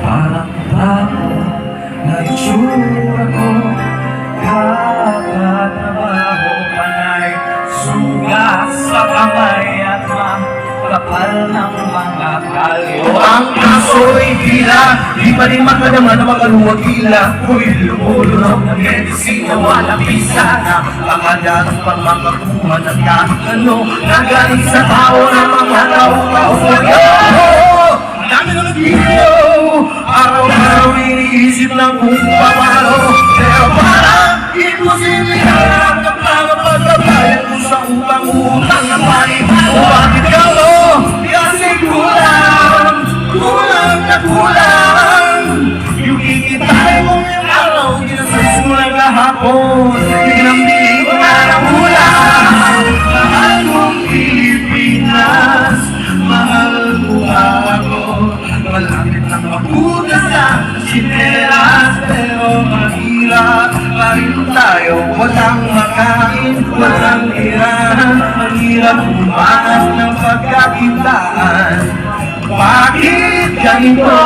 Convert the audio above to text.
Parang tao na itsura ko, kakatrabaho, panay sugat sa kamay at makapal ng mga kalyo. Ang kaso'y tila, di pa rin makadama na makaluwag tila. Uy, lumulunok ng medisina, walang bisa na makadalang pang makakuha ng kahit ano na galing sa tao na mga tao-tao. Ang dami na nag-iiyaw, araw-araw iniisip lang kung paano. Pero parang imposible na lang ang pagkabayan ko sa utang-utang na panin. O bakit ka mo? Kasi kulang, kulang na kulang. Yung kikitay mo yung araw, ginasas mo lang kahapon. Pinamili ko na ng ulang. Mahal mong Pilipinas, mahal ko ako. Malapit lang mabutas sa sinelas, pero mahirap pa rin tayo. Walang makain, walang tirahan, ang hirap bumakas ng pagkakitaan. Bakit ganito?